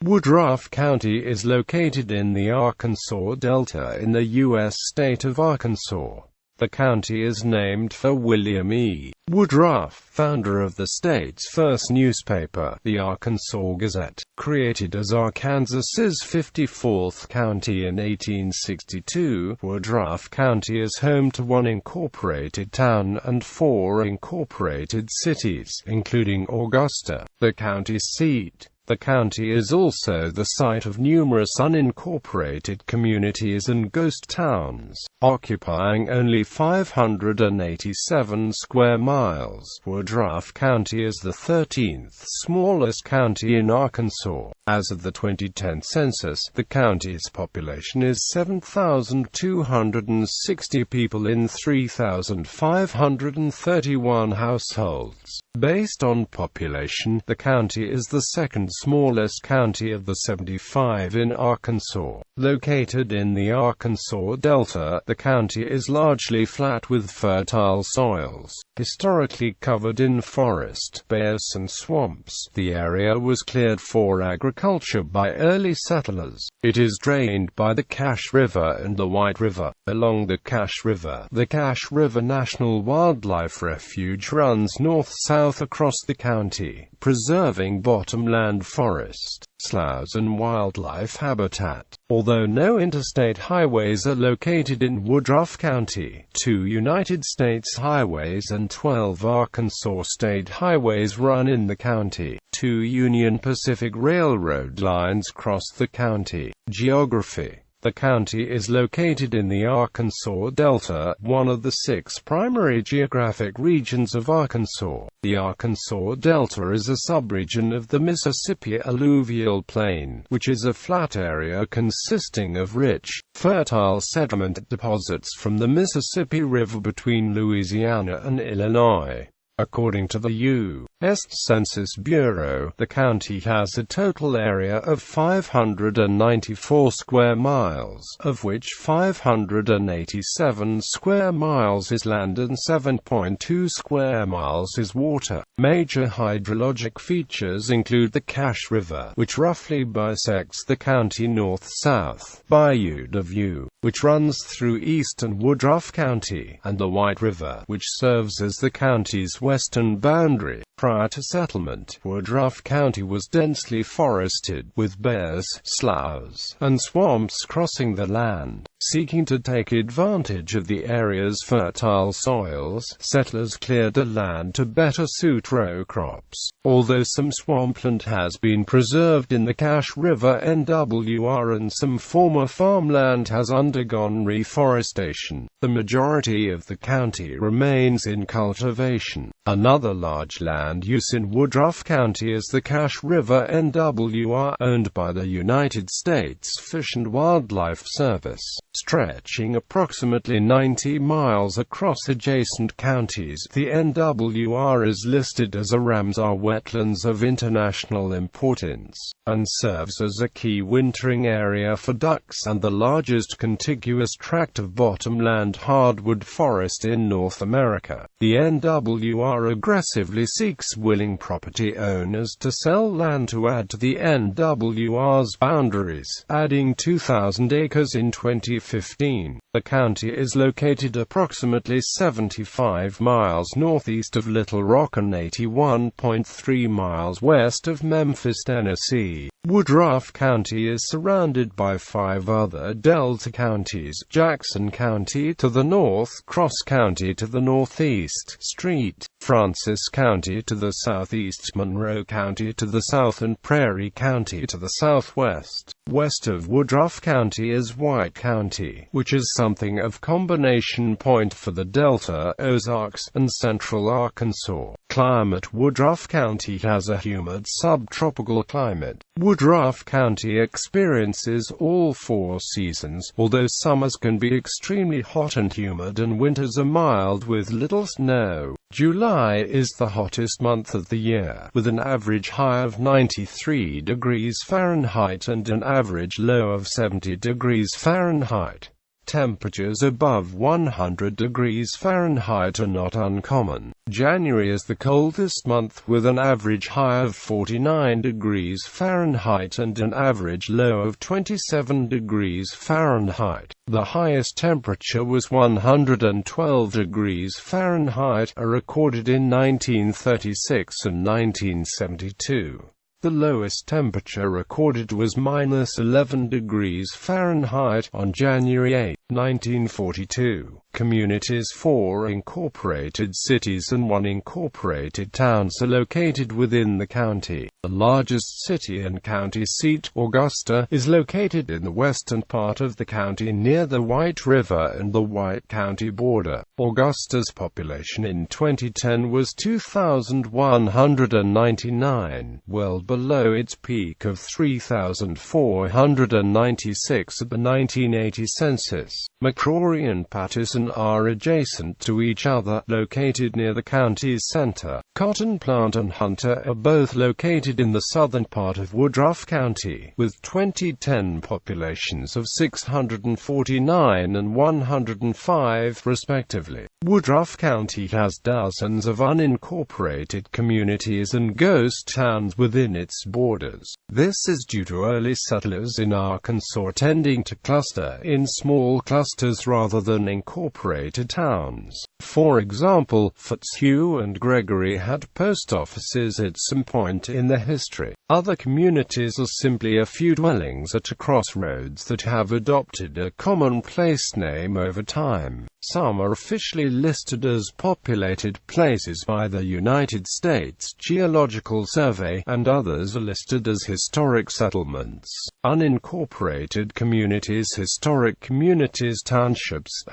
Woodruff County is located in the Arkansas Delta in the U.S. state of Arkansas. The county is named for William E. Woodruff, founder of the state's first newspaper, the Arkansas Gazette, created as Arkansas's 54th county in 1862. Woodruff County is home to one incorporated town and 4 incorporated cities, including Augusta, the county seat. The county is also the site of numerous unincorporated communities and ghost towns, occupying only 587 square miles. Woodruff County is the 13th smallest county in Arkansas. As of the 2010 census, the county's population is 7,260 people in 3,531 households. Based on population, the county is the second smallest county of the 75 in Arkansas. Located in the Arkansas Delta, the county is largely flat with fertile soils, historically covered in forest, bayous and swamps. The area was cleared for agriculture by early settlers. It is drained by the Cache River and the White River. Along the Cache River, the Cache River National Wildlife Refuge runs north-south across the county, preserving bottomland forest, sloughs and wildlife habitat. Although no interstate highways are located in Woodruff County, 2 United States highways and 12 Arkansas state highways run in the county. 2 Union Pacific Railroad lines cross the county. Geography. The county is located in the Arkansas Delta, one of the 6 primary geographic regions of Arkansas. The Arkansas Delta is a subregion of the Mississippi Alluvial Plain, which is a flat area consisting of rich, fertile sediment deposits from the Mississippi River between Louisiana and Illinois. According to the U.S. Census Bureau, the county has a total area of 594 square miles, of which 587 square miles is land and 7.2 square miles is water. Major hydrologic features include the Cache River, which roughly bisects the county north-south, Bayou de View, which runs through eastern Woodruff County, and the White River, which serves as the county's western boundary. Prior to settlement, Woodruff County was densely forested, with bayous, sloughs, and swamps crossing the land. Seeking to take advantage of the area's fertile soils, settlers cleared the land to better suit row crops. Although some swampland has been preserved in the Cache River NWR and some former farmland has undergone reforestation, the majority of the county remains in cultivation. Another large land use in Woodruff County is the Cache River NWR, owned by the United States Fish and Wildlife Service, stretching approximately 90 miles across adjacent counties. The NWR is listed as a Ramsar wetlands of international importance, and serves as a key wintering area for ducks and the largest contiguous tract of bottomland hardwood forest in North America. The NWR aggressively seeks willing property owners to sell land to add to the NWR's boundaries, adding 2,000 acres in 2015. The county is located approximately 75 miles northeast of Little Rock and 81.3 miles west of Memphis, Tennessee. Woodruff County is surrounded by 5 other Delta counties: Jackson County to the north, Cross County to the northeast, Street, Francis County to the southeast, Monroe County to the south, and Prairie County to the southwest. West of Woodruff County is White County, which is something of combination point for the Delta, Ozarks, and central Arkansas. Climate. Woodruff County has a humid subtropical climate. Woodruff County experiences all 4 seasons, although summers can be extremely hot and humid and winters are mild with little snow. July is the hottest month of the year, with an average high of 93 degrees Fahrenheit and an average low of 70 degrees Fahrenheit. temperatures above 100 degrees Fahrenheit are not uncommon. January is the coldest month with an average high of 49 degrees Fahrenheit and an average low of 27 degrees Fahrenheit. The highest temperature was 112 degrees Fahrenheit, recorded in 1936 and 1972. The lowest temperature recorded was -11 degrees Fahrenheit on January 8, 1942. Communities: 4 incorporated cities and 1 incorporated town are located within the county. The largest city and county seat, Augusta, is located in the western part of the county near the White River and the White County border. Augusta's population in 2010 was 2,199, well below its peak of 3,496 at the 1980 census. McCrory and Paterson are adjacent to each other, located near the county's center. Cotton Plant and Hunter are both located in the southern part of Woodruff County, with 2010 populations of 649 and 105, respectively. Woodruff County has dozens of unincorporated communities and ghost towns within its borders. This is due to early settlers in Arkansas tending to cluster in small clusters rather than incorporated towns. For example, Fitzhugh and Gregory had post offices at some point in their history. Other communities are simply a few dwellings at a crossroads that have adopted a common place name over time. Some are officially listed as populated places by the United States Geological Survey, and others are listed as historic settlements. Unincorporated communities: historic communities, townships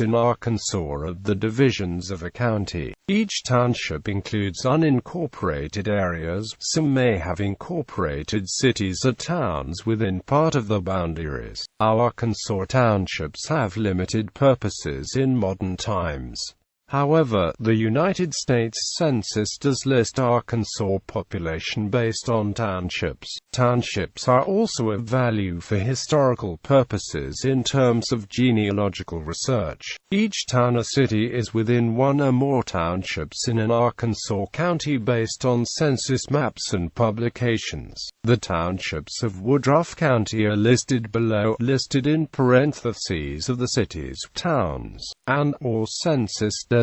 in Arkansas are the divisions of a county. Each township includes unincorporated areas. Some may have incorporated cities or towns within part of the boundaries. Arkansas townships have limited purposes in modern times. However, the United States Census does list Arkansas population based on townships. Townships are also of value for historical purposes in terms of genealogical research. Each town or city is within one or more townships in an Arkansas county based on census maps and publications. The townships of Woodruff County are listed below, listed in parentheses of the cities, towns, and/or census-designated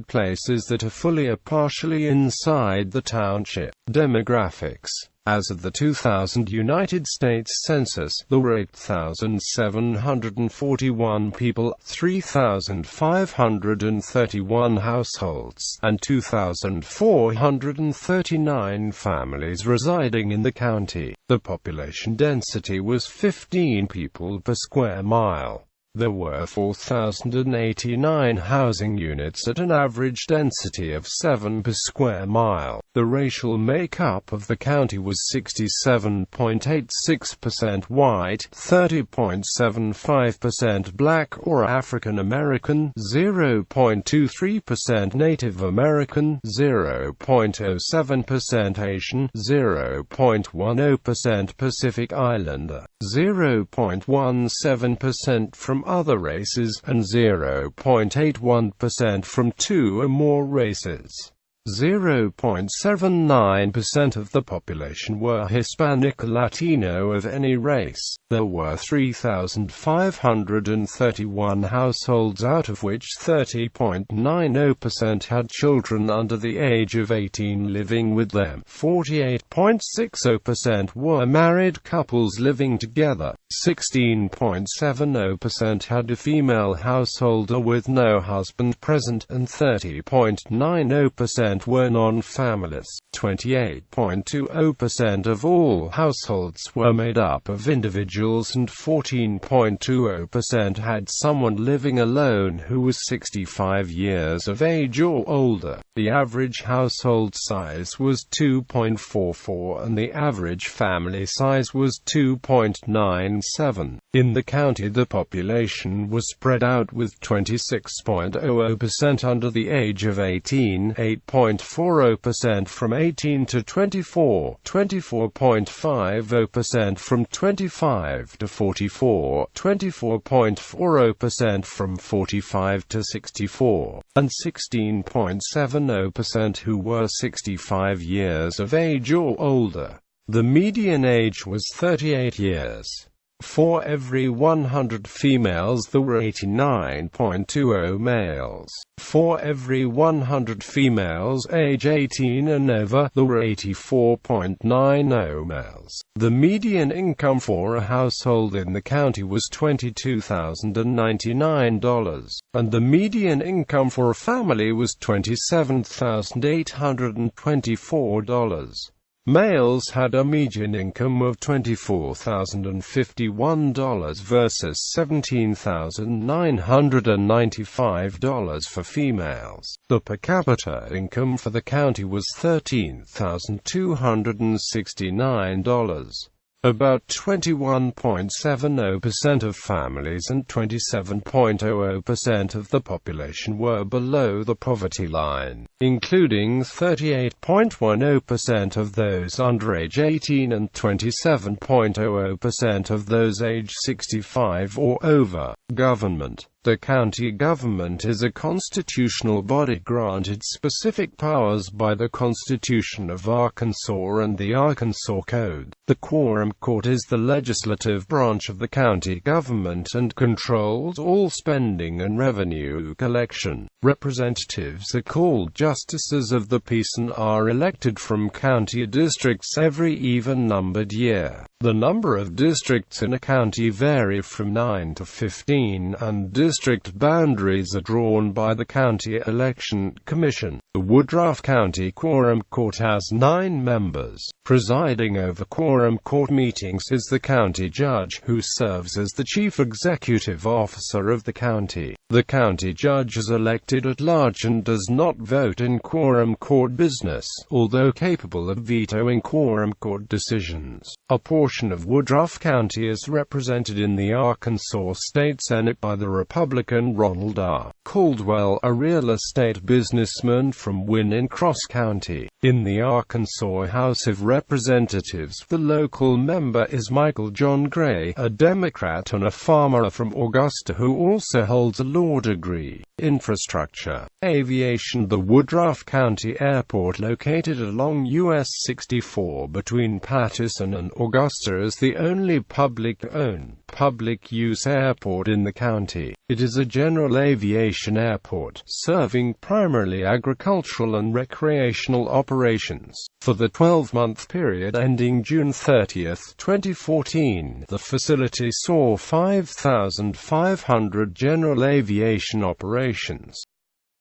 places that are fully or partially inside the township. Demographics. As of the 2000 United States Census, there were 8,741 people, 3,531 households, and 2,439 families residing in the county. The population density was 15 people per square mile. There were 4,089 housing units at an average density of 7 per square mile. The racial makeup of the county was 67.86% white, 30.75% black or African American, 0.23% Native American, 0.07% Asian, 0.10% Pacific Islander, 0.17% from other races, and 0.81% from 2 or more races. 0.79% of the population were Hispanic or Latino of any race. There were 3,531 households, out of which 30.90% had children under the age of 18 living with them. 48.60% were married couples living together. 16.70% had a female householder with no husband present, and 30.90% were non-families. 28.20% of all households were made up of individuals, and 14.20% had someone living alone who was 65 years of age or older. The average household size was 2.44 and the average family size was 2.97. In the county, the population was spread out with 26.00% under the age of 18, 8.0% 24.40% from 18 to 24, 24.50% from 25 to 44, 24.40% from 45 to 64, and 16.70% who were 65 years of age or older. The median age was 38 years. For every 100 females there were 89.20 males. For every 100 females age 18 and over, there were 84.90 males. The median income for a household in the county was $22,099, and the median income for a family was $27,824. Males had a median income of $24,051 versus $17,995 for females. The per capita income for the county was $13,269. About 21.70% of families and 27.00% of the population were below the poverty line, including 38.10% of those under age 18 and 27.00% of those age 65 or over. Government. The county government is a constitutional body granted specific powers by the Constitution of Arkansas and the Arkansas Code. The Quorum Court is the legislative branch of the county government and controls all spending and revenue collection. Representatives are called justices of the peace and are elected from county districts every even-numbered year. The number of districts in a county vary from 9 to 15, and district boundaries are drawn by the County Election Commission. The Woodruff County Quorum Court has 9 members. Presiding over Quorum Court meetings is the county judge, who serves as the chief executive officer of the county. The county judge is elected at large and does not vote in Quorum Court business, although capable of vetoing Quorum Court decisions. A portion of Woodruff County is represented in the Arkansas State Senate by the Republican Ronald R. Caldwell, a real estate businessman from Winning Cross County. In the Arkansas House of Representatives, the local member is Michael John Gray, a Democrat and a farmer from Augusta who also holds a law degree. Infrastructure. Aviation. The Woodruff County Airport, located along U.S. 64 between Paterson and Augusta, is the only public-owned, public-use airport in the county. It is a general aviation airport, serving primarily agricultural and recreational operations. For the 12-month period ending June 30, 2014, the facility saw 5,500 general aviation operations.